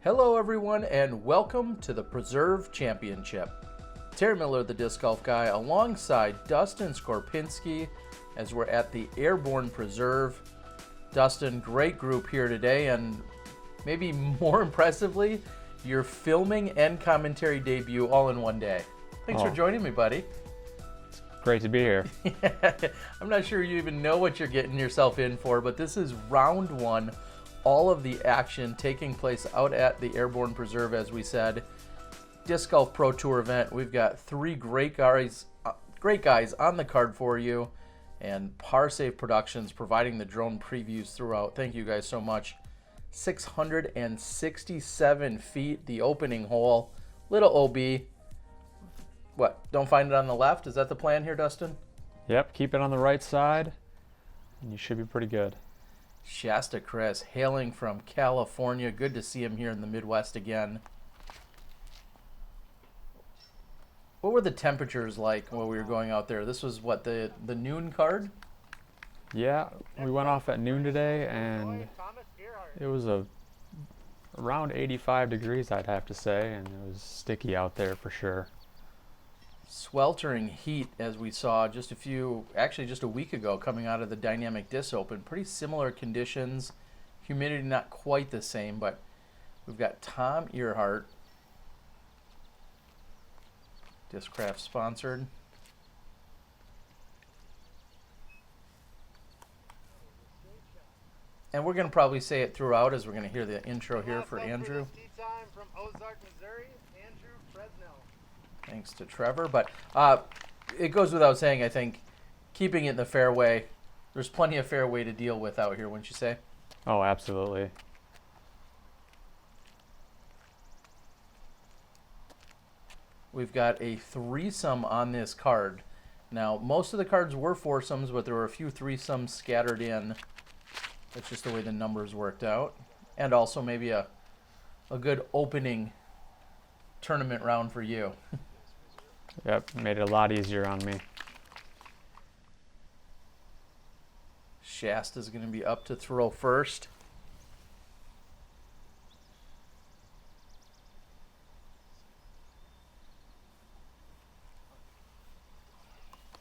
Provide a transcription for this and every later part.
Hello everyone and welcome to the Preserve Championship. Terry Miller, the disc golf guy, alongside Dustin Skorupinski as we're at the Airborn Preserve. Dustin, great group here today, and maybe more impressively, your filming and commentary debut all in one day. Thanks for joining me, buddy. It's great to be here. I'm not sure you even know what you're getting yourself in for, but this is round one. All of the action taking place out at the Airborne Preserve, as we said. Disc Golf Pro Tour event. We've got three great guys on the card for you, and Parsafe Productions providing the drone previews throughout. Thank you guys so much. 667 feet, the opening hole. Little OB. What, don't find it on the left? Is that the plan here, Dustin? Yep, keep it on the right side, and you should be pretty good. Shasta Criss, hailing from California. Good to see him here in the Midwest again. What were the temperatures like while we were going out there? This was what, the noon card? Yeah, we went off at noon today, and it was around 85 degrees, I'd have to say, and it was sticky out there for sure. Sweltering heat, as we saw just a week ago coming out of the Dynamic Disc Open. Pretty similar conditions. Humidity not quite the same, but we've got Tom Earhart, Discraft sponsored. And we're going to probably say it throughout as we're going to hear the intro here for Andrew. Time from Ozark, Missouri, Andrew Presnell. Thanks to Trevor, but it goes without saying, I think, keeping it in the fairway, there's plenty of fairway to deal with out here, wouldn't you say? Oh, absolutely. We've got a threesome on this card. Now, most of the cards were foursomes, but there were a few threesomes scattered in. That's just the way the numbers worked out. And also maybe a good opening tournament round for you. Yep, made it a lot easier on me. Shasta's going to be up to throw first.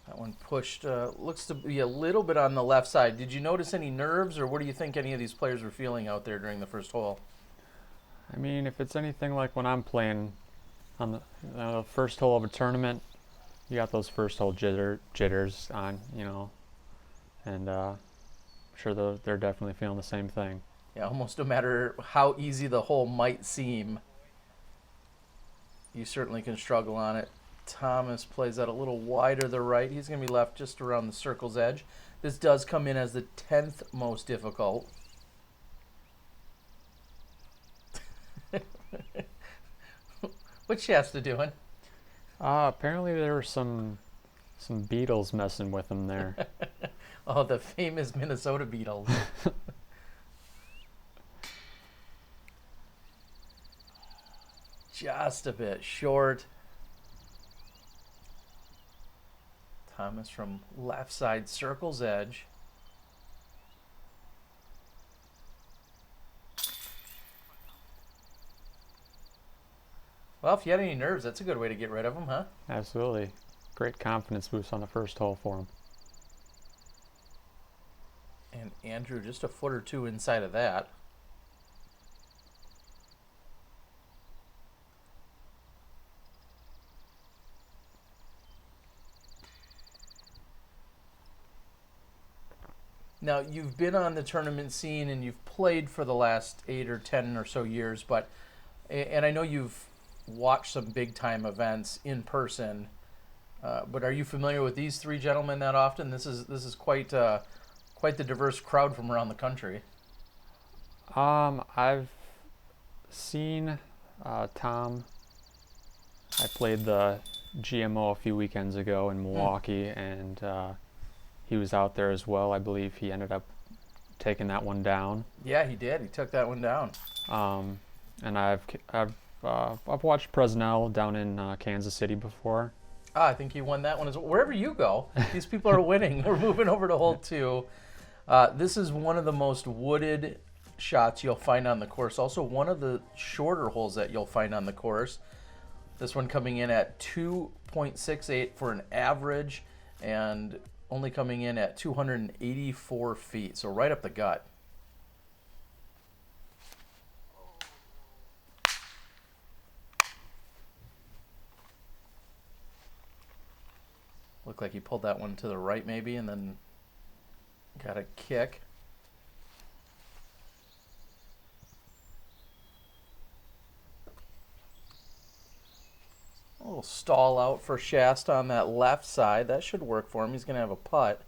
That one pushed, looks to be a little bit on the left side. Did you notice any nerves, or what do you think any of these players were feeling out there during the first hole? I mean, if it's anything like when I'm playing on the first hole of a tournament, you got those first hole jitters on, you know, and I'm sure they're definitely feeling the same thing. Yeah, almost no matter how easy the hole might seem, you certainly can struggle on it. Thomas plays that a little wider to the right. He's going to be left just around the circle's edge. This does come in as the 10th most difficult. What's Shasta doing? Apparently there were some beetles messing with him there. Oh, the famous Minnesota beetles. Just a bit short. Thomas from left side circle's edge. Well, if you had any nerves, that's a good way to get rid of them, huh? Absolutely. Great confidence boost on the first hole for him. And Andrew just a foot or two inside of that. Now, you've been on the tournament scene and you've played for the last 8 or 10 or so years, and I know you've watched some big-time events in person, but are you familiar with these three gentlemen that often? This is quite the diverse crowd from around the country. I've seen Tom. I played the GMO a few weekends ago in Milwaukee, and he was out there as well. I believe he ended up taking that one down. Yeah, he did. He took that one down. And I've watched Presnell down in Kansas City before. I think he won that one as well. Wherever you go, these people are winning. We're moving over to hole 2. This is one of the most wooded shots you'll find on the course. Also, one of the shorter holes that you'll find on the course. This one coming in at 2.68 for an average and only coming in at 284 feet. So right up the gut. Looked like he pulled that one to the right maybe and then got a kick. A little stall out for Shasta on that left side. That should work for him. He's going to have a putt.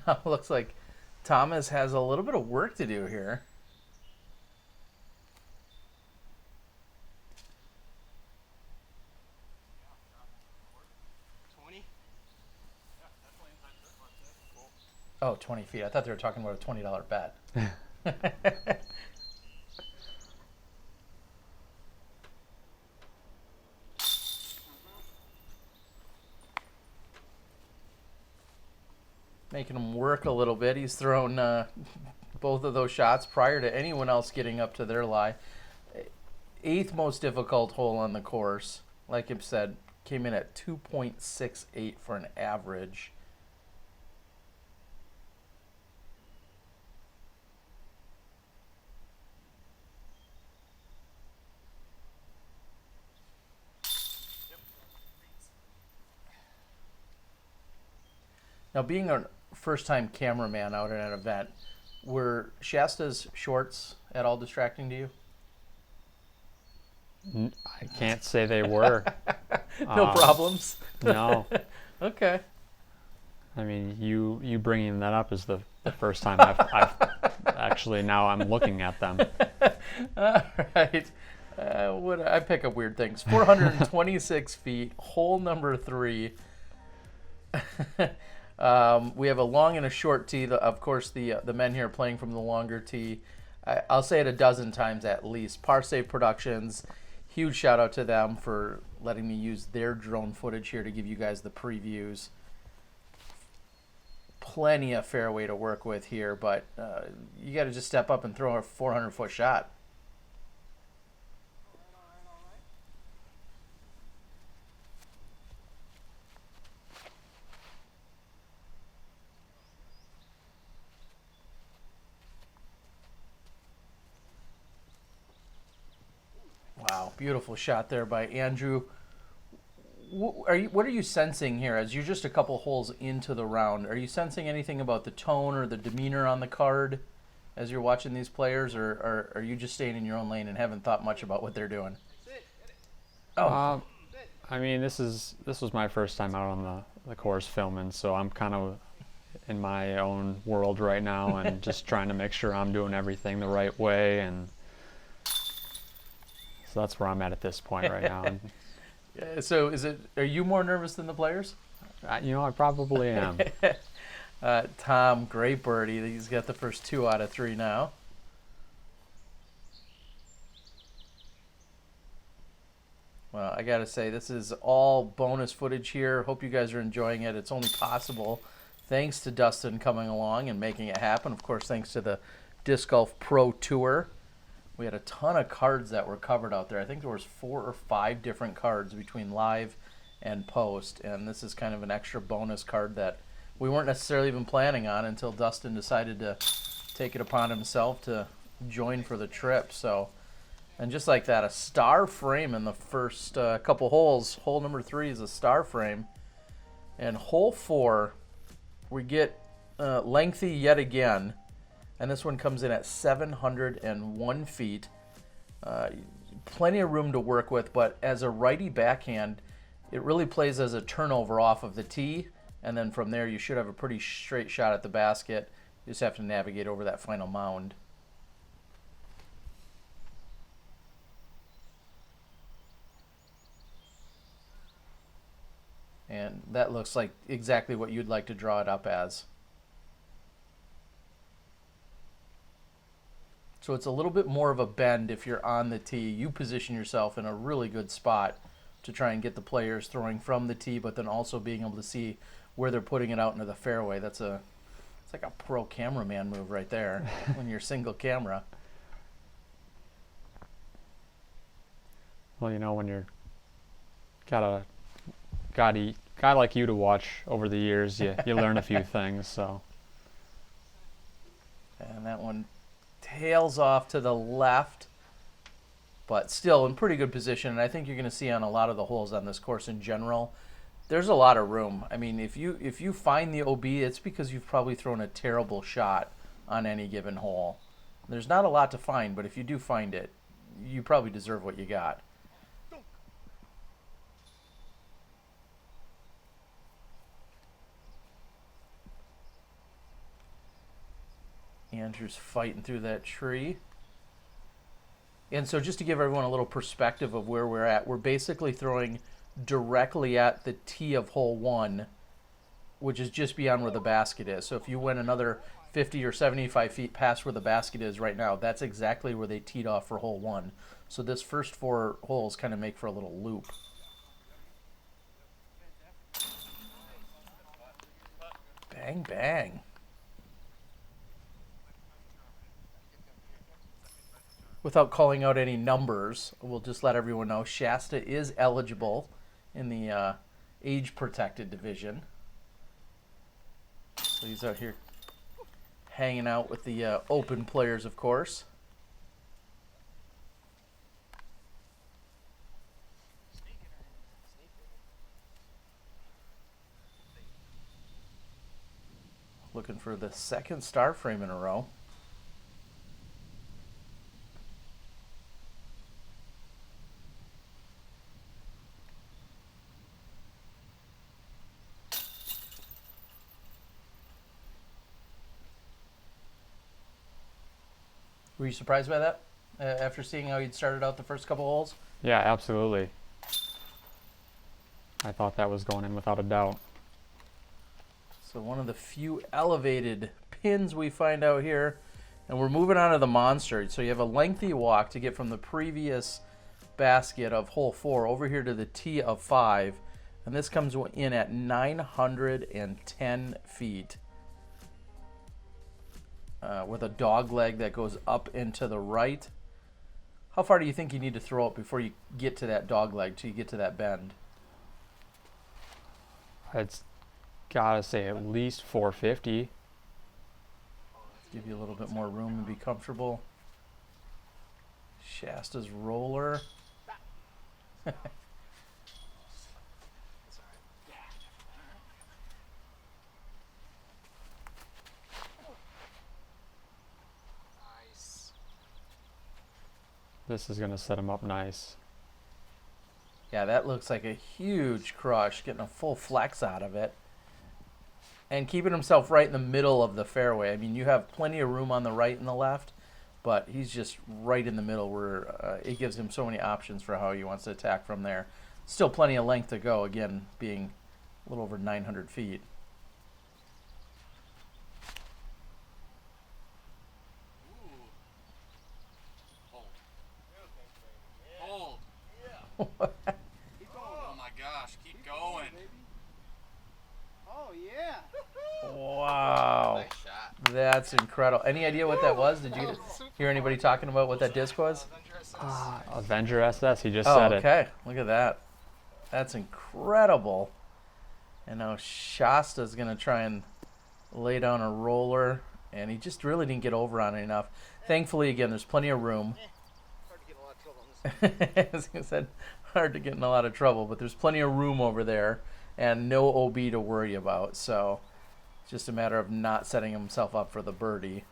Now it looks like Thomas has a little bit of work to do here. Oh, 20 feet. I thought they were talking about a $20 bet. Making him work a little bit. He's thrown both of those shots prior to anyone else getting up to their lie. 8th most difficult hole on the course. Like I said, came in at 2.68 for an average. Now, being a first-time cameraman out at an event, were Shasta's shorts at all distracting to you? I can't say they were. No problems? No. Okay. I mean, you bringing that up is the first time I've actually, now I'm looking at them. All right. I pick up weird things. 426 feet, hole number 3. We have a long and a short tee. Of course, the men here are playing from the longer tee. I'll say it a dozen times at least. Parsave Productions, huge shout out to them for letting me use their drone footage here to give you guys the previews. Plenty of fairway to work with here, but you got to just step up and throw a 400-foot shot. Wow, beautiful shot there by Andrew. What are you sensing here as you're just a couple holes into the round? Are you sensing anything about the tone or the demeanor on the card as you're watching these players, or are you just staying in your own lane and haven't thought much about what they're doing? Oh, I mean, this was my first time out on the course filming, so I'm kind of in my own world right now and just trying to make sure I'm doing everything the right way, and so that's where I'm at this point right now. So are you more nervous than the players? I probably am. Tom, great birdie. He's got the first 2 out of 3 now. Well, I got to say, this is all bonus footage here. Hope you guys are enjoying it. It's only possible thanks to Dustin coming along and making it happen. Of course, thanks to the Disc Golf Pro Tour. We had a ton of cards that were covered out there. I think there was 4 or 5 different cards between live and post, and this is kind of an extra bonus card that we weren't necessarily even planning on until Dustin decided to take it upon himself to join for the trip. So, and just like that, a star frame in the first couple holes. Hole number 3 is a star frame, and hole 4 we get lengthy yet again. And this one comes in at 701 feet. Plenty of room to work with, but as a righty backhand, it really plays as a turnover off of the tee. And then from there, you should have a pretty straight shot at the basket. You just have to navigate over that final mound. And that looks like exactly what you'd like to draw it up as. So it's a little bit more of a bend if you're on the tee. You position yourself in a really good spot to try and get the players throwing from the tee, but then also being able to see where they're putting it out into the fairway. It's like a pro cameraman move right there when you're single camera. Well, you know, when you're got a guy like you to watch over the years, you learn a few things. So. And that one tails off to the left, but still in pretty good position. And I think you're going to see on a lot of the holes on this course in general, there's a lot of room. I mean, if you find the OB, it's because you've probably thrown a terrible shot on any given hole. There's not a lot to find, but if you do find it, you probably deserve what you got. Andrew's fighting through that tree. And so just to give everyone a little perspective of where we're at, we're basically throwing directly at the tee of hole 1, which is just beyond where the basket is. So if you went another 50 or 75 feet past where the basket is right now, that's exactly where they teed off for hole 1. So this first 4 holes kind of make for a little loop. Bang, bang. Without calling out any numbers, we'll just let everyone know Shasta is eligible in the age-protected division. So he's out here hanging out with the open players, of course. Looking for the second star frame in a row. Were you surprised by that after seeing how he'd started out the first couple holes? Yeah, absolutely. I thought that was going in without a doubt. So one of the few elevated pins we find out here. And we're moving on to the monster. So you have a lengthy walk to get from the previous basket of hole 4 over here to the tee of 5. And this comes in at 910 feet. With a dog leg that goes up and to the right. How far do you think you need to throw it before you get to that dog leg, till you get to that bend? It's gotta say at least 450. Give you a little bit more room and be comfortable. Shasta's roller. This is gonna set him up nice. Yeah, that looks like a huge crush, getting a full flex out of it. And keeping himself right in the middle of the fairway. I mean, you have plenty of room on the right and the left, but he's just right in the middle where it gives him so many options for how he wants to attack from there. Still plenty of length to go, again, being a little over 900 feet. Oh my gosh, keep going. Oh, yeah. Wow. Nice shot. That's incredible. Any idea what that was? Did you hear anybody talking about what that disc was? Avenger SS, he just Oh, said it. okay. Look at that. That's incredible. And now Shasta's going to try and lay down a roller, and he just really didn't get over on it enough. Thankfully, again, there's plenty of room. Hard to get in a lot of trouble on this. As I said, hard to get in a lot of trouble, but there's plenty of room over there and no OB to worry about. So it's just a matter of not setting himself up for the birdie.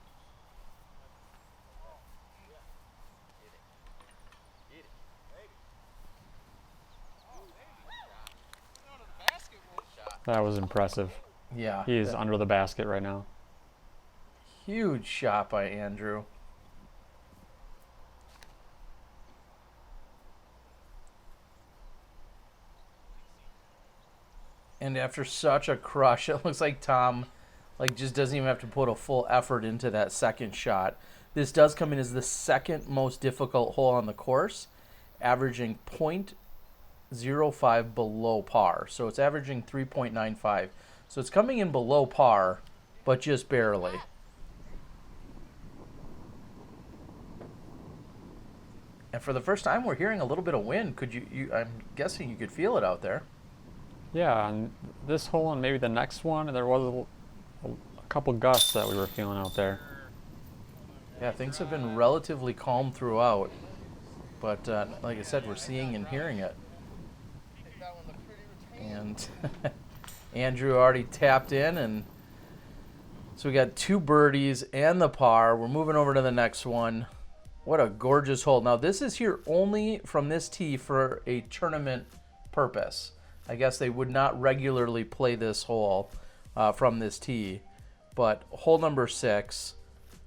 That was impressive. Yeah. He is that- under the basket right now. Huge shot by Andrew. And after such a crush, it looks like Tom just doesn't even have to put a full effort into that second shot. This does come in as the second most difficult hole on the course, averaging .05 below par. So it's averaging 3.95. So it's coming in below par, but just barely. And for the first time, we're hearing a little bit of wind. Could I'm guessing you could feel it out there. Yeah, on this hole and maybe the next one, there was a couple gusts that we were feeling out there. Yeah, things have been relatively calm throughout. But like I said, we're seeing and hearing it. And Andrew already tapped in, and so we got 2 birdies and the par. We're moving over to the next one. What a gorgeous hole. Now, this is here only from this tee for a tournament purpose. I guess they would not regularly play this hole from this tee. But hole number 6,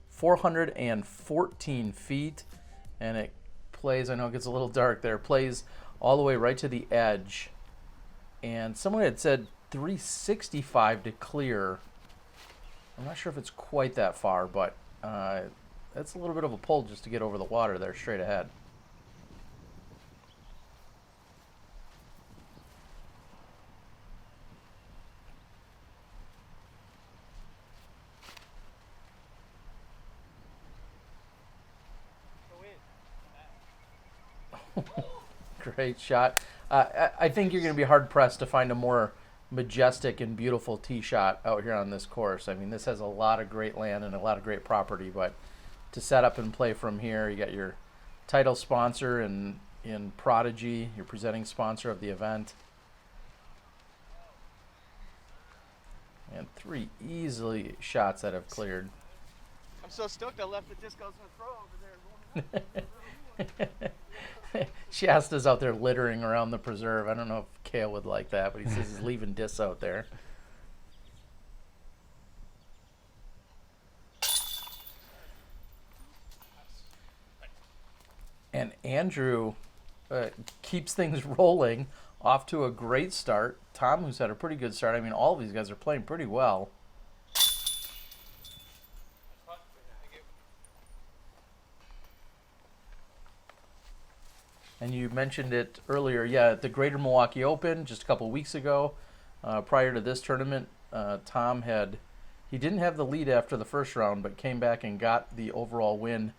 414 feet, and it plays, I know it gets a little dark there, plays all the way right to the edge. And someone had said 365 to clear. I'm not sure if it's quite that far, but that's a little bit of a pull just to get over the water there straight ahead. Great shot. I think you're going to be hard-pressed to find a more majestic and beautiful tee shot out here on this course. I mean, this has a lot of great land and a lot of great property, but to set up and play from here, you got your title sponsor in Prodigy, your presenting sponsor of the event. And 3 easily shots that have cleared. I'm so stoked I left the discos in the throw over there. Shasta's out there littering around the preserve. I don't know if Kale would like that, but he says he's leaving discs out there. And Andrew keeps things rolling, off to a great start. Tom, who's had a pretty good start. I mean, all of these guys are playing pretty well. And you mentioned it earlier, yeah, at the Greater Milwaukee Open just a couple weeks ago. Prior to this tournament, Tom he didn't have the lead after the first round, but came back and got the overall win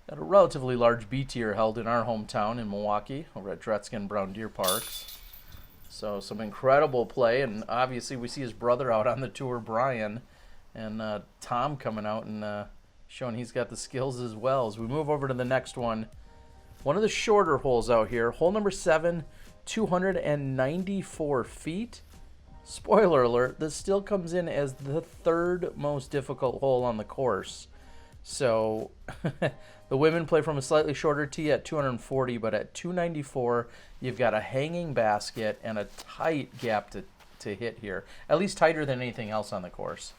at a relatively large B tier held in our hometown in Milwaukee over at Dretzky Brown Deer Parks. So some incredible play, and obviously we see his brother out on the tour, Brian, and Tom coming out and showing he's got the skills as well. As we move over to the next one, one of the shorter holes out here, hole number 7, 294 feet. Spoiler alert, this still comes in as the 3rd most difficult hole on the course. So the women play from a slightly shorter tee at 240, but at 294, you've got a hanging basket and a tight gap to hit here. At least tighter than anything else on the course.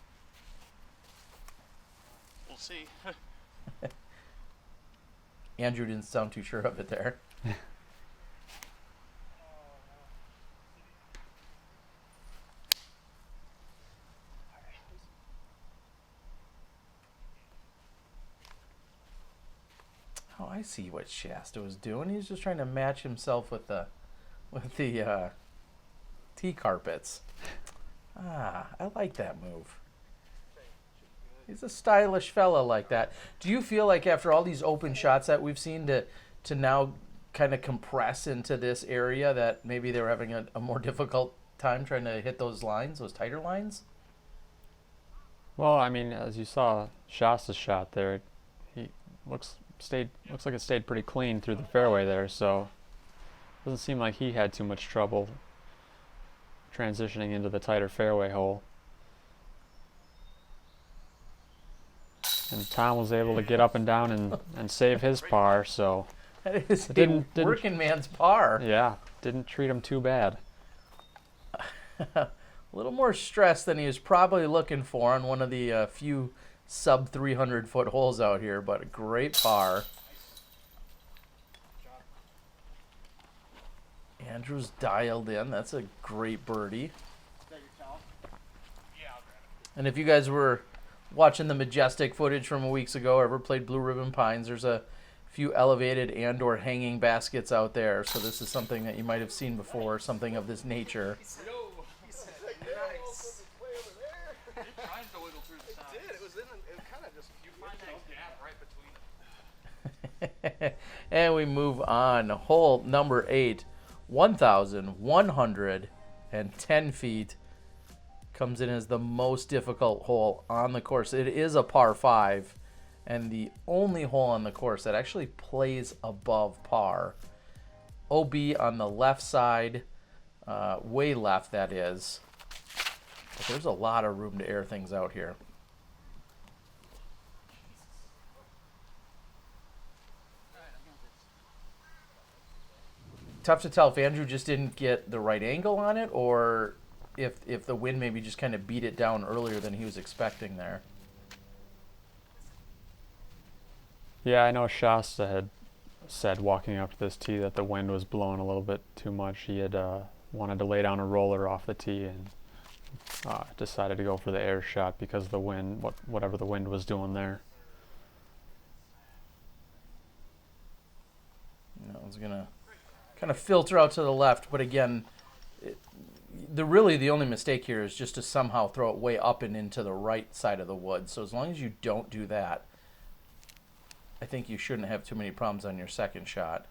We'll see. Andrew didn't sound too sure of it there. Oh, I see what Shasta was doing. He's just trying to match himself with the tee carpets. Ah, I like that move. He's a stylish fella like that. Do you feel like after all these open shots that we've seen to now kind of compress into this area that maybe they were having a more difficult time trying to hit those lines, those tighter lines? Well, I mean, as you saw Shasta's shot there, he looks like it stayed pretty clean through the fairway there, so doesn't seem like he had too much trouble transitioning into the tighter fairway hole. And Tom was able to get up and down and save his par, so That is didn't working man's par. yeah, didn't treat him too bad. A little more stress than he was probably looking for on one of the few sub 300 foot holes out here, but a great par. Andrew's dialed in. That's a great birdie. And if you guys were watching the Majestic footage from weeks ago, ever played Blue Ribbon Pines, there's a few elevated and or hanging baskets out there. So this is something that you might have seen before, something of this nature. Nice. Trying to wiggle through the sides. It did. It was kind of just. You find that gap right between. And we move on. Hole number 8, 1,110 feet. Comes in as the most difficult hole on the course. It is a par 5, and the only hole on the course that actually plays above par. OB on the left side, way left that is. But there's a lot of room to air things out here. Tough to tell if Andrew just didn't get the right angle on it, or if the wind maybe just kind of beat it down earlier than he was expecting there. Yeah, I know Shasta had said walking up to this tee that the wind was blowing a little bit too much. He had wanted to lay down a roller off the tee and decided to go for the air shot because of the wind, whatever the wind was doing there. I was going to kind of filter out to the left, but again, the only mistake here is just to somehow throw it way up and into the right side of the woods. So as long as you don't do that, I think you shouldn't have too many problems on your second shot.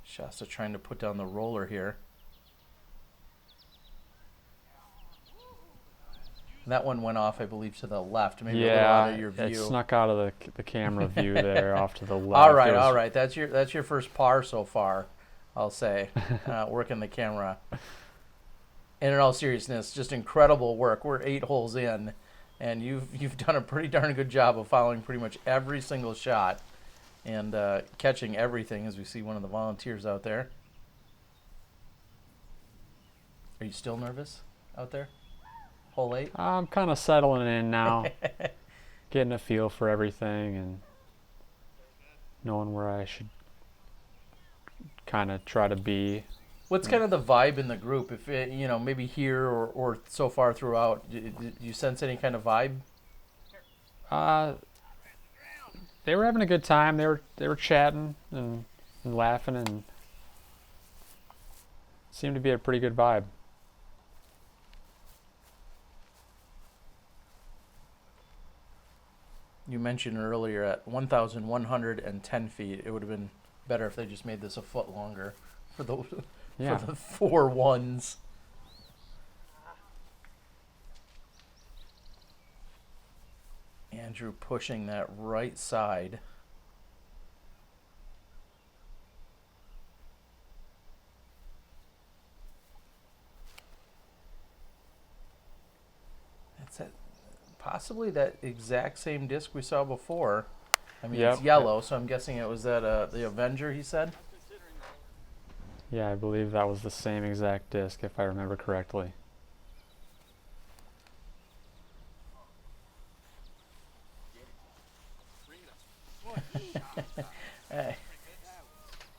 Shasta trying to put down the roller here. That one went off, I believe, to the left. Maybe a little out of your view. It snuck out of the camera view there off to the left. All right. That's your first par so far, I'll say, working the camera. And in all seriousness, just incredible work. We're 8 holes in, and you've done a pretty darn good job of following pretty much every single shot and catching everything, as we see one of the volunteers out there. Are you still nervous out there? Hole 8? I'm kind of settling in now, getting a feel for everything and knowing where I should kind of try to be. What's kind of the vibe in the group? If it, maybe here or so far throughout, do you sense any kind of vibe? They were having a good time. They were chatting and laughing, and seemed to be a pretty good vibe. You mentioned earlier at 1,110 feet, it would have been better if they just made this a foot longer for the 4 ones. Andrew pushing that right side. That's it. Possibly that exact same disc we saw before. I mean, it's yellow, so I'm guessing it was that the Avenger, he said? Yeah, I believe that was the same exact disc, if I remember correctly.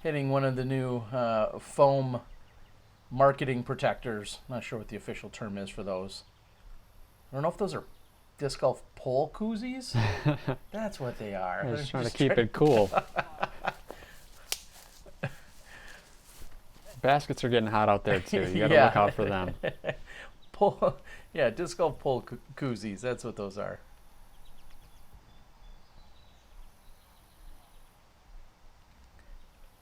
Hitting one of the new foam marketing protectors. Not sure what the official term is for those. I don't know if those are disc golf pole koozies. That's what they are. I was trying to keep it cool. Baskets are getting hot out there too. You gotta look out for them. Disc golf pole koozies. That's what those are.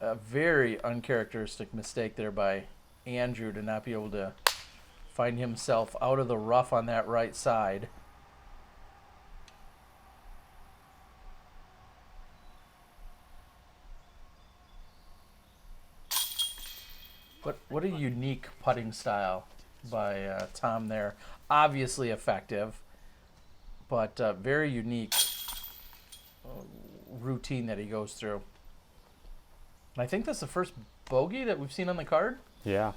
A very uncharacteristic mistake there by Andrew to not be able to find himself out of the rough on that right side. What a unique putting style by Tom there. Obviously effective, but very unique routine that he goes through. And I think that's the first bogey that we've seen on the card. Yeah.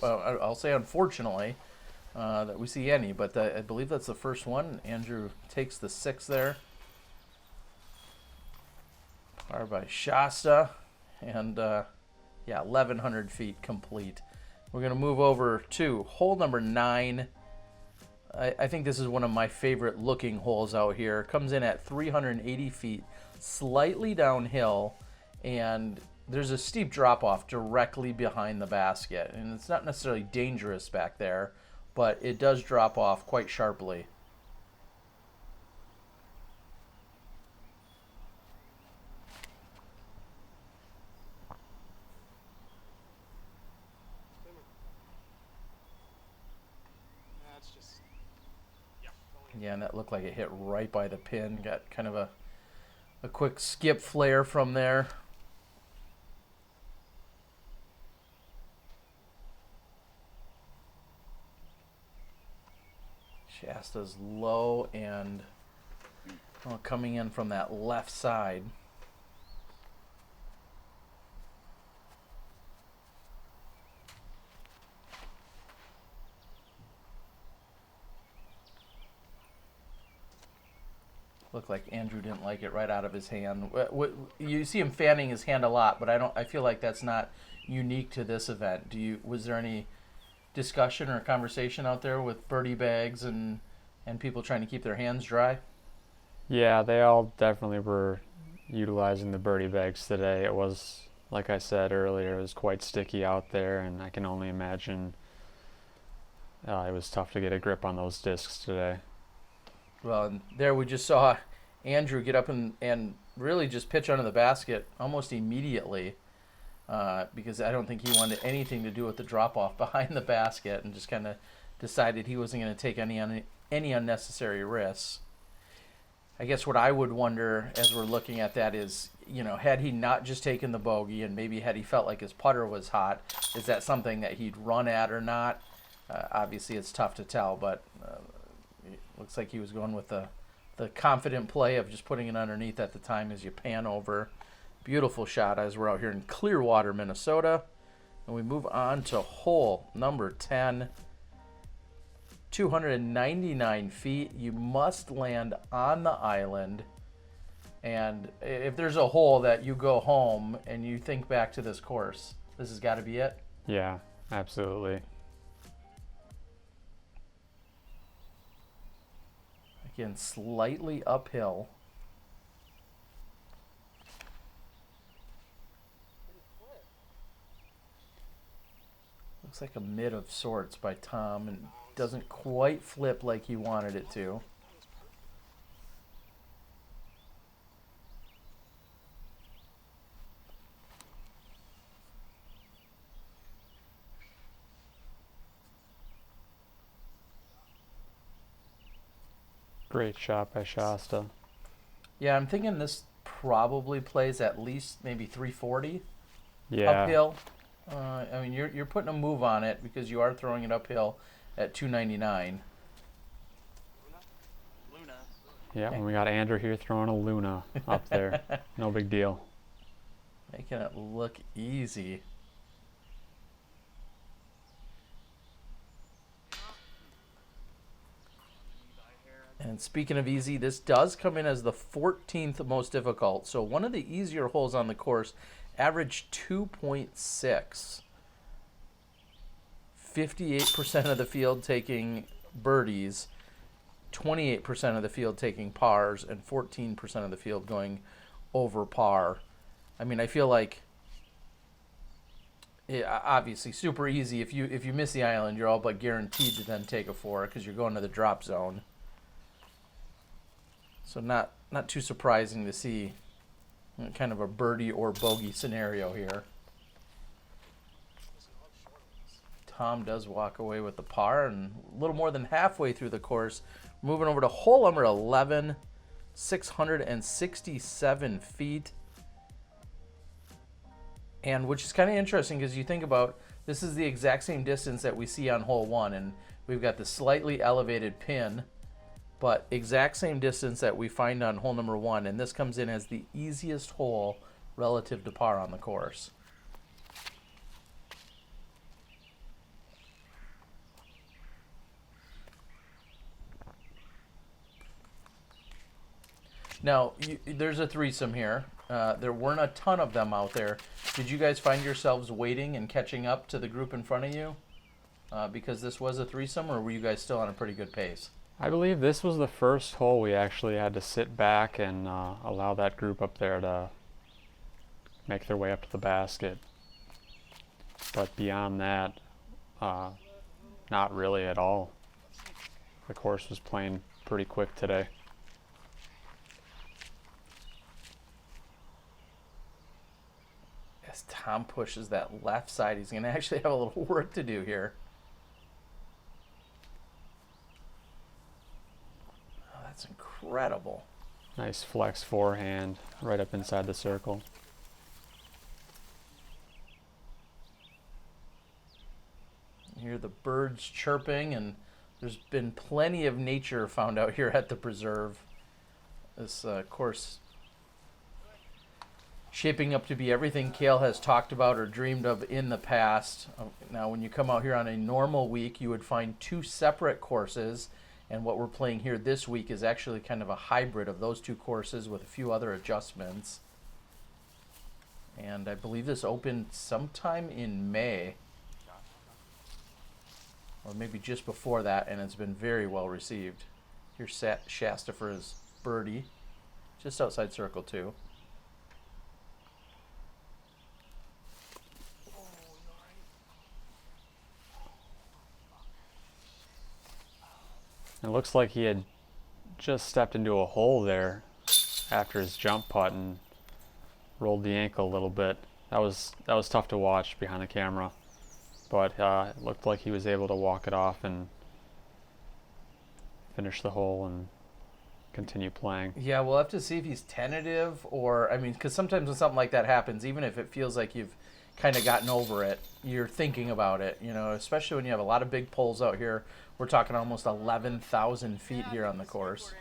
I'll say unfortunately that we see any, but I believe that's the first one. Andrew takes the 6 there. Par by Shasta, and 1,100 feet complete. We're going to move over to hole number 9. I think this is one of my favorite looking holes out here. Comes in at 380 feet, slightly downhill, and there's a steep drop off directly behind the basket. And it's not necessarily dangerous back there, but it does drop off quite sharply. That's just, Yeah, and that looked like it hit right by the pin. Got kind of a quick skip flare from there. Shasta's low and coming in from that left side. Looked like Andrew didn't like it right out of his hand. You see him fanning his hand a lot, but I feel like that's not unique to this event. Was there any discussion or conversation out there with birdie bags and people trying to keep their hands dry? Yeah, they all definitely were utilizing the birdie bags today. It was, like I said earlier, it was quite sticky out there, and I can only imagine it was tough to get a grip on those discs today. Well, and there we just saw Andrew get up and really just pitch under the basket almost immediately because I don't think he wanted anything to do with the drop-off behind the basket and just kind of decided he wasn't going to take any unnecessary risks. I guess what I would wonder as we're looking at that is, had he not just taken the bogey and maybe had he felt like his putter was hot, is that something that he'd run at or not? Obviously, it's tough to tell, but it looks like he was going with the confident play of just putting it underneath at the time as you pan over. Beautiful shot as we're out here in Clearwater, Minnesota. And we move on to hole number 10. 299 feet. You must land on the island. And if there's a hole that you go home and you think back to this course, this has got to be it. Yeah, absolutely. Again, slightly uphill. Looks like a mid of sorts by Tom and doesn't quite flip like he wanted it to. Great shot by Shasta. Yeah, I'm thinking this probably plays at least maybe 340 Yeah. uphill. I mean, you're putting a move on it because you are throwing it uphill at 299. Luna. Yeah, when we got Andrew here throwing a Luna up there. No big deal. Making it look easy. And speaking of easy, this does come in as the 14th most difficult. So one of the easier holes on the course, average 2.6. 58% of the field taking birdies, 28% of the field taking pars, and 14% of the field going over par. I mean, I feel like, obviously, super easy. If you miss the island, you're all but guaranteed to then take a 4 because you're going to the drop zone. So not too surprising to see kind of a birdie or bogey scenario here. Tom does walk away with the par and a little more than halfway through the course. Moving over to hole number 11, 667 feet. And which is kind of interesting because you think about this is the exact same distance that we see on hole 1, and we've got the slightly elevated pin, but exact same distance that we find on hole number 1, and this comes in as the easiest hole relative to par on the course. Now, there's a threesome here. There weren't a ton of them out there. Did you guys find yourselves waiting and catching up to the group in front of you? because this was a threesome, or were you guys still on a pretty good pace? I believe this was the first hole we actually had to sit back and allow that group up there to make their way up to the basket. But beyond that, not really at all. The course was playing pretty quick today. As Tom pushes that left side, he's going to actually have a little work to do here. Oh, that's incredible. Nice flex forehand right up inside the circle. You hear the birds chirping, and there's been plenty of nature found out here at the preserve. This course shaping up to be everything Cale has talked about or dreamed of in the past. Now, when you come out here on a normal week, you would find two separate courses, and what we're playing here this week is actually kind of a hybrid of those two courses with a few other adjustments. And I believe this opened sometime in May, or maybe just before that, and it's been very well received. Here's Shasta for his birdie, just outside circle 2. It looks like he had just stepped into a hole there after his jump putt and rolled the ankle a little bit. That was tough to watch behind the camera, but it looked like he was able to walk it off and finish the hole and continue playing. Yeah, we'll have to see if he's tentative, or, I mean, because sometimes when something like that happens, even if it feels like you've kind of gotten over it, you're thinking about it, you know, especially when you have a lot of big poles out here. We're talking almost 11,000 feet here on the course.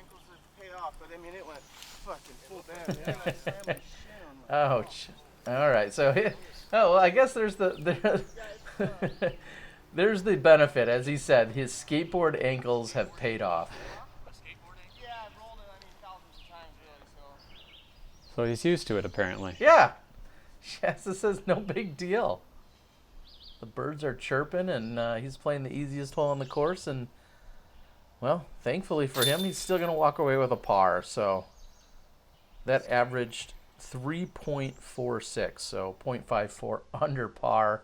Ouch. All right, so, oh, well, I guess there's there's the benefit. As he said, his skateboard ankles have paid off. So he's used to it, apparently. Yeah. Shasta says no big deal. The birds are chirping, and he's playing the easiest hole on the course. And, well, thankfully for him, he's still going to walk away with a par. So that averaged 3.46, so 0.54 under par.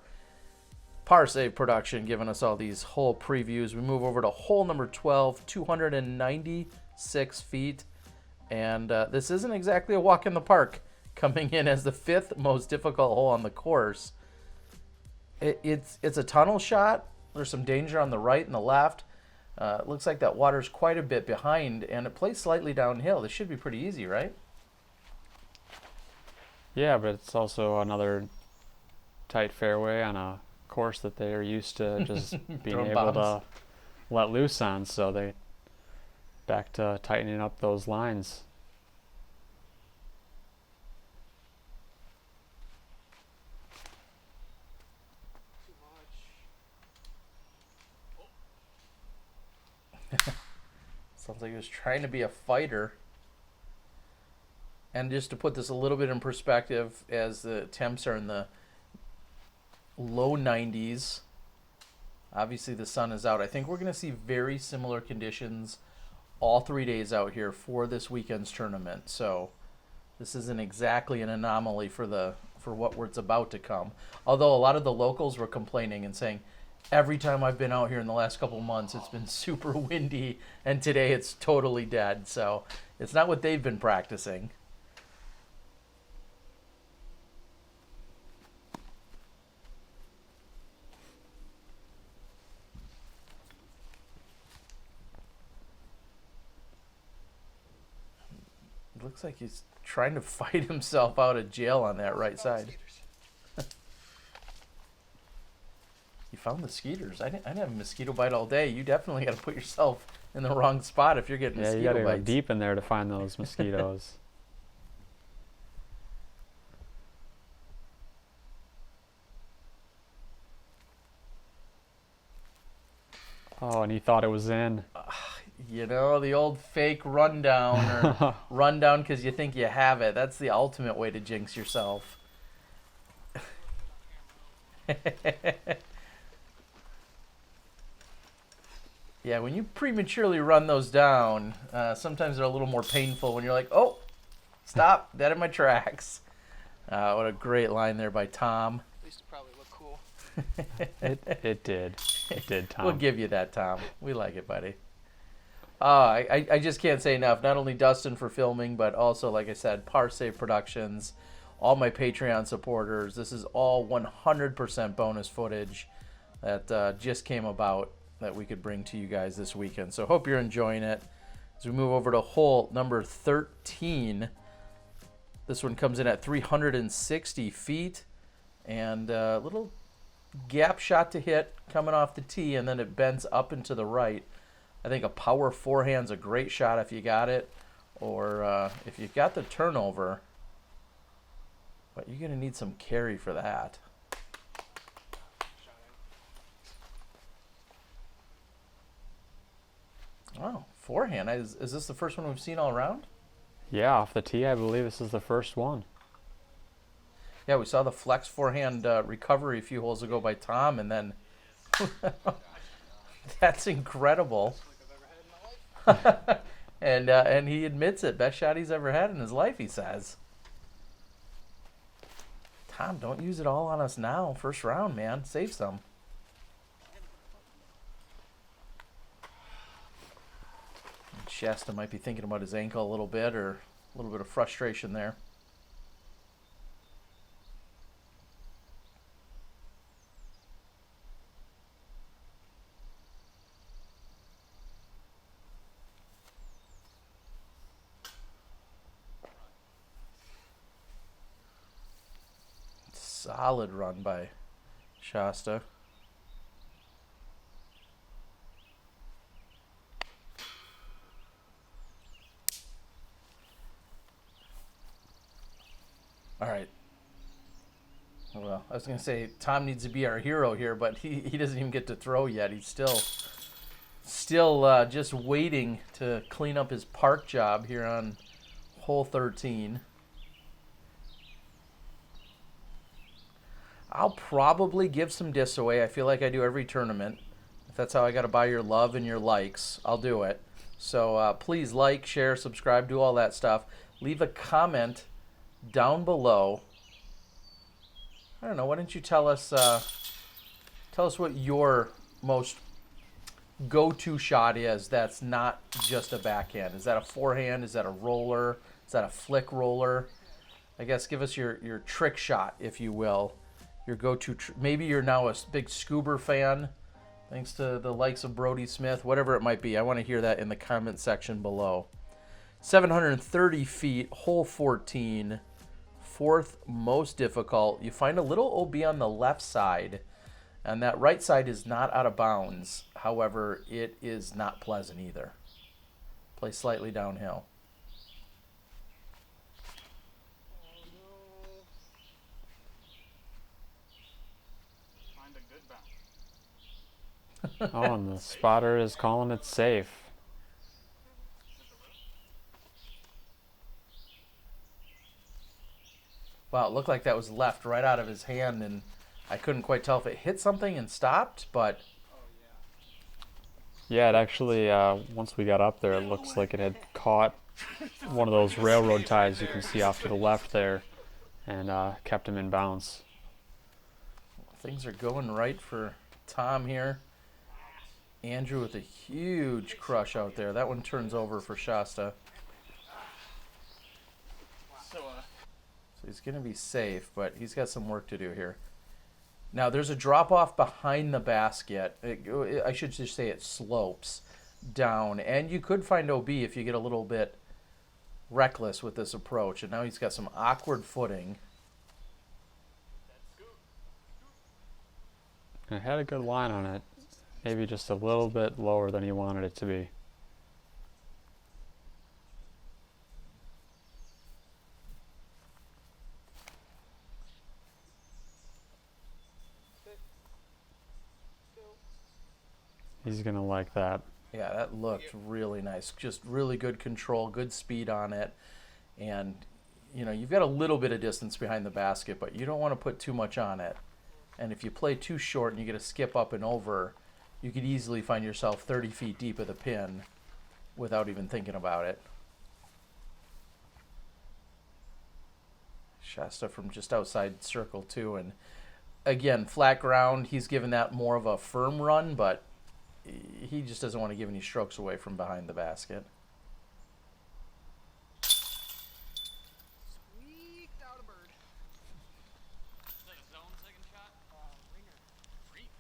Par save production giving us all these hole previews. We move over to hole number 12, 296 feet. And this isn't exactly a walk in the park, coming in as the 5th most difficult hole on the course. It's a tunnel shot. There's some danger on the right and the left. It looks like that water's quite a bit behind, and it plays slightly downhill. This should be pretty easy, right? Yeah, but it's also another tight fairway on a course that they're used to just being able to let loose on, so they back to tightening up those lines. Sounds like he was trying to be a fighter. And just to put this a little bit in perspective, as the temps are in the low 90s, obviously the sun is out. I think we're going to see very similar conditions all 3 days out here for this weekend's tournament. So this isn't exactly an anomaly for what's about to come. Although a lot of the locals were complaining and saying, every time I've been out here in the last couple months, it's been super windy, and today it's totally dead. So it's not what they've been practicing. It looks like he's trying to fight himself out of jail on that right side. You found the skeeters. I didn't have a mosquito bite all day. You definitely got to put yourself in the wrong spot if you're getting mosquito you got to bites. go deep in there to find those mosquitoes. Oh, and he thought it was in. You know, the old fake rundown, or rundown because you think you have it. That's the ultimate way to jinx yourself. Yeah, when you prematurely run those down, sometimes they're a little more painful when you're like, oh, stop, dead in my tracks. What a great line there by Tom. At least it probably looked cool. It did. It did, Tom. We'll give you that, Tom. We like it, buddy. I just can't say enough. Not only Dustin for filming, but also, like I said, Parsave Productions, all my Patreon supporters. This is all 100% bonus footage that just came about that we could bring to you guys this weekend. So hope you're enjoying it. As we move over to hole number 13, this one comes in at 360 feet, and a little gap shot to hit coming off the tee, and then it bends up and to the right. I think a power forehand's a great shot if you got it, or if you've got the turnover, but you're going to need some carry for that. Oh, forehand. Is this the first one we've seen all around? Yeah, off the tee, I believe this is the first one. Yeah, we saw the flex forehand recovery a few holes ago by Tom, and then that's incredible. And he admits it. Best shot he's ever had in his life, he says. Tom, don't use it all on us now. First round, man. Save some. Shasta might be thinking about his ankle a little bit, or a little bit of frustration there. Solid run by Shasta. All right. Well, I was going to say Tom needs to be our hero here, but he doesn't even get to throw yet. He's still just waiting to clean up his park job here on hole 13. I'll probably give some discs away. I feel like I do every tournament. If that's how I got to buy your love and your likes, I'll do it. So please like, share, subscribe, do all that stuff. Leave a comment down below. I don't know. Why don't you tell us what your most go-to shot is that's not just a backhand? Is that a forehand? Is that a roller? Is that a flick roller? I guess give us your trick shot, if you will. Your go-to. Maybe you're now a big scuba fan, thanks to the likes of Brody Smith. Whatever it might be, I want to hear that in the comment section below. 730 feet, hole 14. Fourth most difficult. You find a little OB on the left side, and that right side is not out of bounds. However, it is not pleasant either. Play slightly downhill. Find a good bounce. Oh, and the spotter is calling it safe. Wow, it looked like that was left right out of his hand, and I couldn't quite tell if it hit something and stopped, but... Yeah, it actually, once we got up there, it looks like it had caught one of those railroad ties you can see off to the left there, and kept him in bounds. Things are going right for Tom here. Andrew with a huge crush out there. That one turns over for Shasta. So, So he's going to be safe, but he's got some work to do here. Now, there's a drop-off behind the basket. I should just say it slopes down. And you could find OB if you get a little bit reckless with this approach. And now he's got some awkward footing. It had a good line on it. Maybe just a little bit lower than he wanted it to be. He's gonna like that. Yeah, that looked really nice. Just really good control, good speed on it. And, you know, you've got a little bit of distance behind the basket, but you don't want to put too much on it. And if you play too short and you get a skip up and over, you could easily find yourself 30 feet deep of the pin without even thinking about it. Shasta from just outside circle 2, and again, flat ground, he's given that more of a firm run, but he just doesn't want to give any strokes away from behind the basket. Squeaked out a bird. Is that a zone second shot? Ringer. Freak.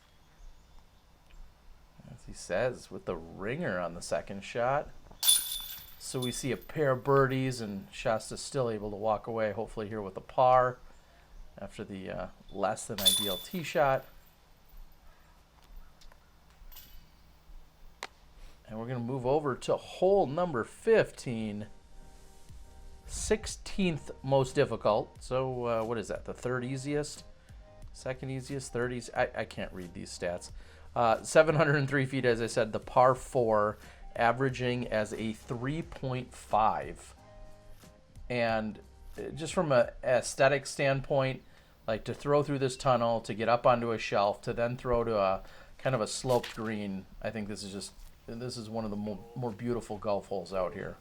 As he says, with the ringer on the second shot. So we see a pair of birdies, and Shasta's still able to walk away, hopefully here with a par after the less than ideal tee shot. And we're going to move over to hole number 15. 16th most difficult. So what is that, the third easiest? Second easiest, third easiest? I can't read these stats. 703 feet, as I said, the par 4, averaging as a 3.5. And just from an aesthetic standpoint, like to throw through this tunnel, to get up onto a shelf, to then throw to a kind of a sloped green, I think this is one of the more beautiful golf holes out here.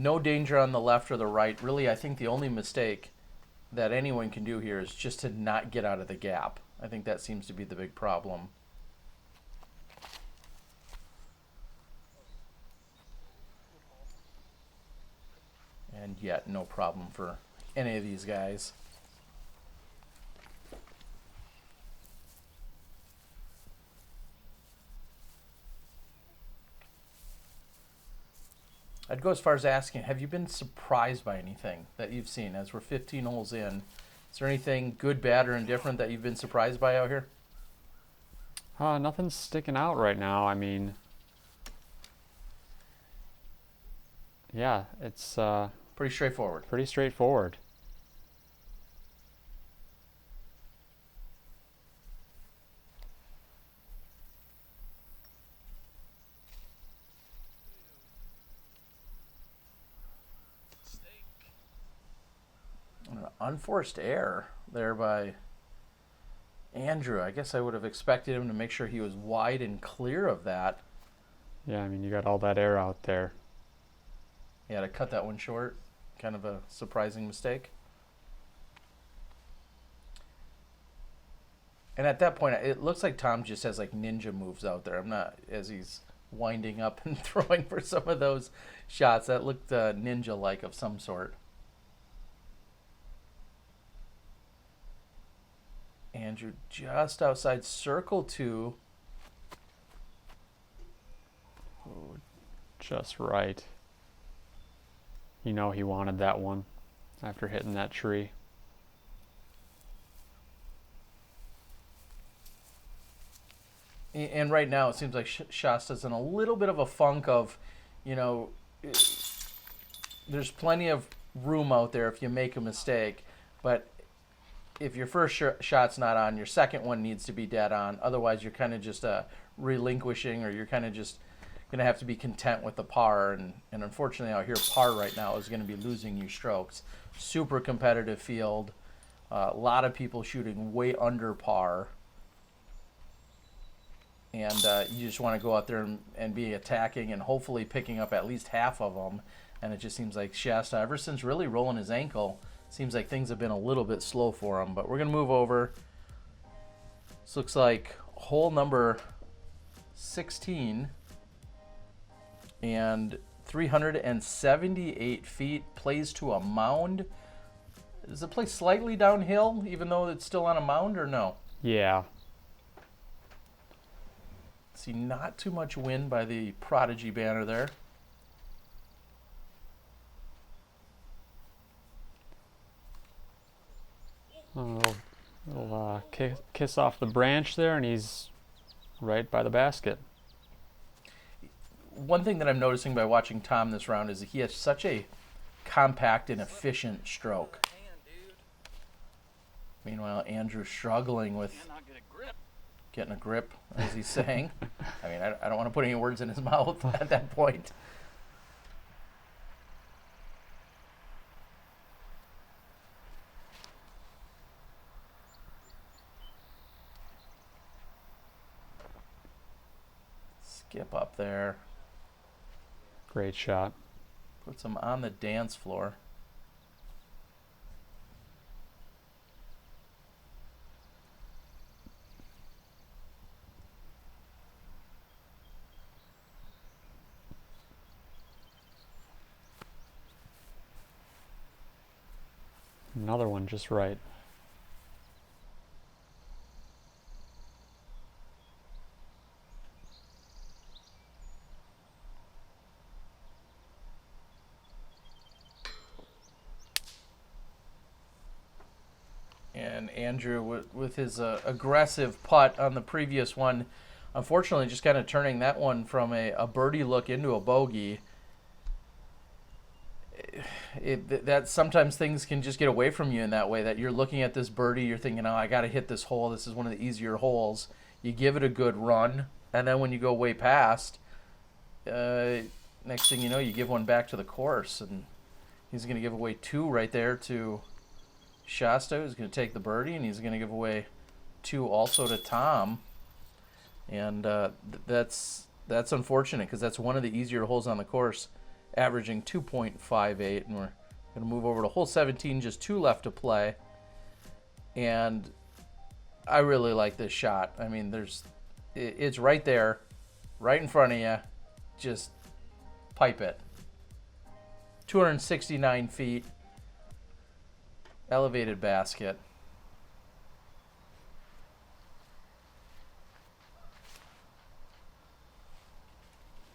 No danger on the left or the right. Really, I think the only mistake that anyone can do here is just to not get out of the gap. I think that seems to be the big problem. And yet, no problem for any of these guys. I'd go as far as asking, have you been surprised by anything that you've seen as we're 15 holes in? Is there anything good, bad, or indifferent that you've been surprised by out here? Nothing's sticking out right now. I mean, yeah, it's Pretty straightforward. pretty straightforward. Unforced error there by Andrew. I guess I would have expected him to make sure he was wide and clear of that. Yeah, I mean, you got all that air out there. Yeah, to cut that one short. Kind of a surprising mistake. And at that point, it looks like Tom just has like ninja moves out there. I'm not, as he's winding up and throwing for some of those shots. That looked ninja-like of some sort. Andrew just outside circle 2. Oh, just right. You know he wanted that one after hitting that tree. And right now it seems like Shasta's in a little bit of a funk of, you know, there's plenty of room out there if you make a mistake, but if your first shot's not on, your second one needs to be dead on. Otherwise, you're kind of just relinquishing, or you're kind of just going to have to be content with the par. And unfortunately, out here, par right now is going to be losing you strokes. Super competitive field. A lot of people shooting way under par. And you just want to go out there and be attacking and hopefully picking up at least half of them. And it just seems like Shasta, ever since really rolling his ankle, seems like things have been a little bit slow for him. But we're going to move over. This looks like hole number 16. And 378 feet, plays to a mound. Does it play slightly downhill, even though it's still on a mound, or no? Yeah. See, not too much wind by the Prodigy banner there. Little kiss off the branch there, and he's right by the basket. One thing that I'm noticing by watching Tom this round is that he has such a compact and efficient stroke. I Meanwhile, Andrew struggling with Cannot get a grip. getting a grip, as he's saying. I mean, I don't want to put any words in his mouth at that point. Skip up there. Great shot. Puts him on the dance floor. Another one just right. And Andrew, with his aggressive putt on the previous one, unfortunately just kind of turning that one from a birdie look into a bogey. That sometimes things can just get away from you in that way, that you're looking at this birdie, you're thinking, oh, I got to hit this hole. This is one of the easier holes. You give it a good run, and then when you go way past, next thing you know, you give one back to the course, and he's going to give away 2 right there to Shasta, who's going to take the birdie, and he's going to give away 2 also to Tom. And that's unfortunate, because that's one of the easier holes on the course, averaging 2.58, and we're going to move over to hole 17, just 2 left to play. And I really like this shot. I mean, it's right there, right in front of you. Just pipe it. 269 feet, elevated basket.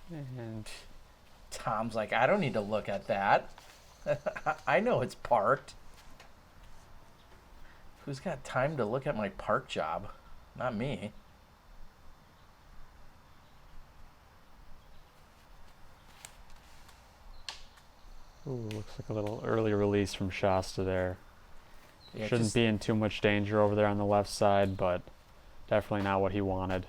And Tom's like, I don't need to look at that. I know it's parked. Who's got time to look at my park job? Not me. ooh, looks like a little early release from Shasta there. Yeah, Shouldn't be in too much danger over there on the left side, but definitely not what he wanted.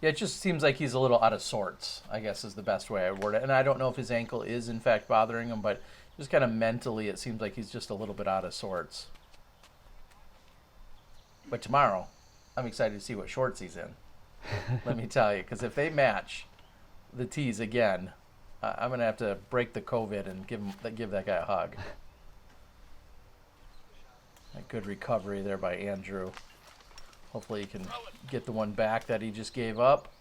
Yeah, it just seems like he's a little out of sorts, I guess is the best way I would word it. And I don't know if his ankle is in fact bothering him, but just kind of mentally it seems like he's just a little bit out of sorts. But tomorrow, I'm excited to see what shorts he's in. Let me tell you, because if they match the tees again, I'm going to have to break the COVID and give that guy a hug. A good recovery there by Andrew. Hopefully he can get the one back that he just gave up.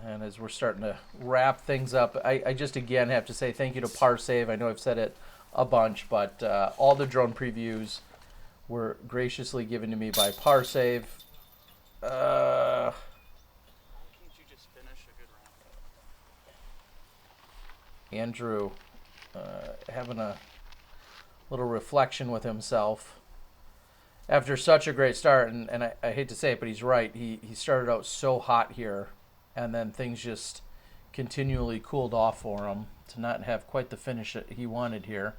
And as we're starting to wrap things up, I just again have to say thank you to Parsave. I know I've said it a bunch, but all the drone previews were graciously given to me by Parsave. Can't you just finish a good round? Andrew having a little reflection with himself after such a great start, and I hate to say it, but he's right. He started out so hot here, and then things just continually cooled off for him to not have quite the finish that he wanted here.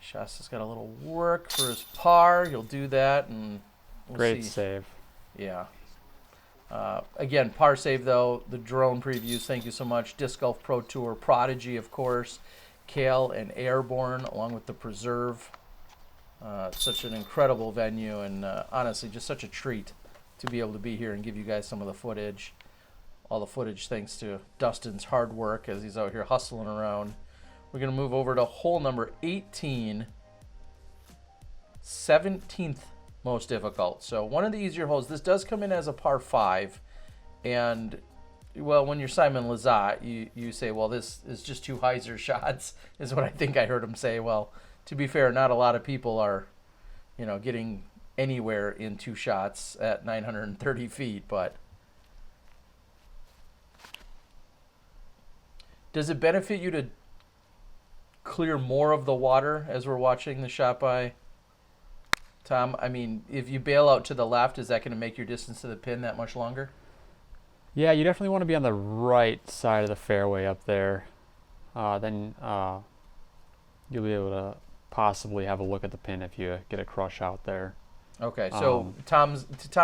Shasta's got a little work for his par. He'll do that, and we'll Great see. save. Yeah. Again, Parsave, though, the drone previews, thank you so much. Disc Golf Pro Tour, Prodigy, of course, Kale and Airborn, along with the Preserve. Such an incredible venue, and honestly, just such a treat to be able to be here and give you guys some of the footage. All the footage thanks to Dustin's hard work as he's out here hustling around. We're going to move over to hole number 18, 17th most difficult. So one of the easier holes. This does come in as a par 5. And, well, when you're Simon Lizotte, you say, well, this is just 2 hyzer shots, is what I think I heard him say. Well, to be fair, not a lot of people are, getting anywhere in 2 shots at 930 feet. But does it benefit you to clear more of the water as we're watching the shot by Tom, I mean, if you bail out to the left, is that going to make your distance to the pin that much longer? Yeah, you definitely want to be on the right side of the fairway up there. Then you'll be able to possibly have a look at the pin if you get a crush out there. Okay, so Tom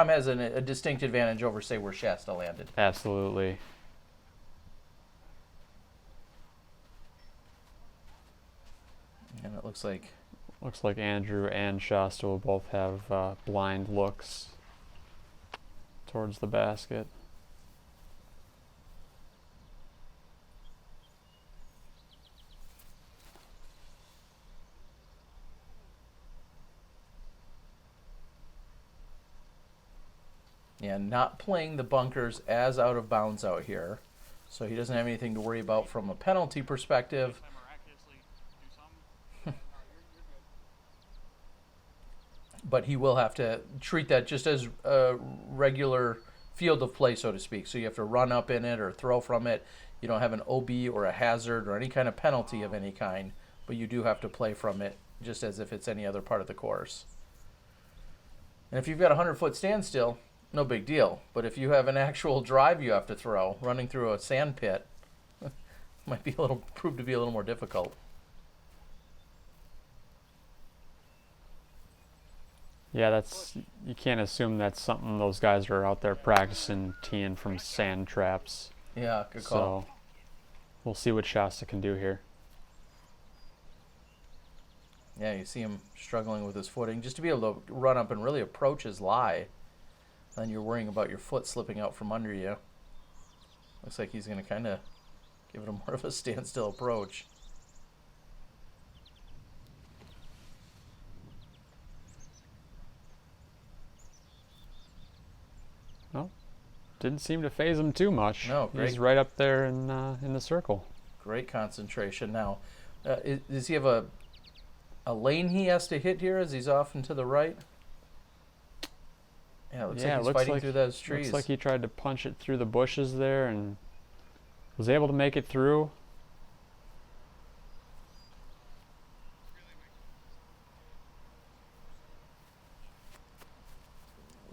has a distinct advantage over, say, where Shasta landed. Absolutely. And it looks like Andrew and Shasta will both have blind looks towards the basket. Yeah, not playing the bunkers as out of bounds out here. So he doesn't have anything to worry about from a penalty perspective. But he will have to treat that just as a regular field of play, so to speak. So you have to run up in it or throw from it. You don't have an OB or a hazard or any kind of penalty of any kind, but you do have to play from it just as if it's any other part of the course. And if you've got a 100-foot standstill, no big deal. But if you have an actual drive you have to throw, running through a sand pit, might be prove to be a little more difficult. Yeah, you can't assume that's something those guys are out there practicing teeing from sand traps. Yeah, good call. So we'll see what Shasta can do here. Yeah, you see him struggling with his footing. Just to be able to run up and really approach his lie, then you're worrying about your foot slipping out from under you. Looks like he's going to kind of give it more of a standstill approach. Well, didn't seem to phase him too much. No, great. He's right up there in the circle. Great concentration. Now, does he have a lane he has to hit here as he's off and to the right? Yeah, it looks like he's fighting through those trees. Looks like he tried to punch it through the bushes there and was able to make it through.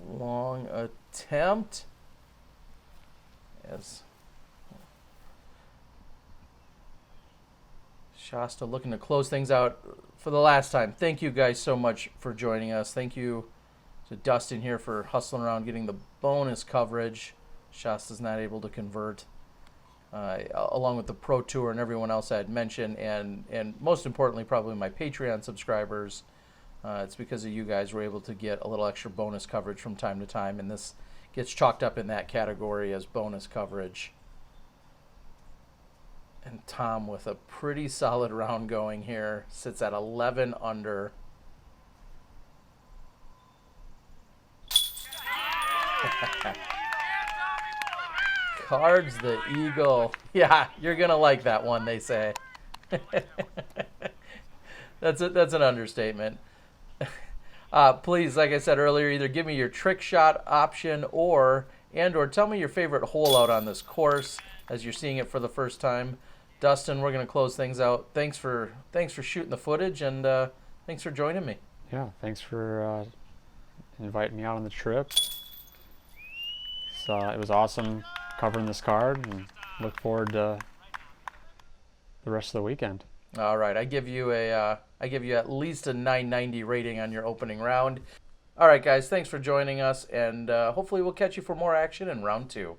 Long attempt. As Shasta looking to close things out for the last time. Thank you guys so much for joining us. Thank you to Dustin here for hustling around getting the bonus coverage. Shasta's not able to convert, along with the Pro Tour and everyone else I had mentioned, and most importantly probably my Patreon subscribers. It's because of you guys we're able to get a little extra bonus coverage from time to time, and this gets chalked up in that category as bonus coverage. And Tom with a pretty solid round going here, sits at 11 under. Cards the eagle. Yeah, you're gonna like that one, they say. That's an understatement. Please, like I said earlier, either give me your trick shot option or tell me your favorite hole out on this course as you're seeing it for the first time. Dustin, we're going to close things out. Thanks for shooting the footage, and thanks for joining me. Yeah, thanks for inviting me out on the trip. So it was awesome covering this card, and look forward to the rest of the weekend. All right, I give you at least a 990 rating on your opening round. All right, guys, thanks for joining us, and hopefully we'll catch you for more action in round 2.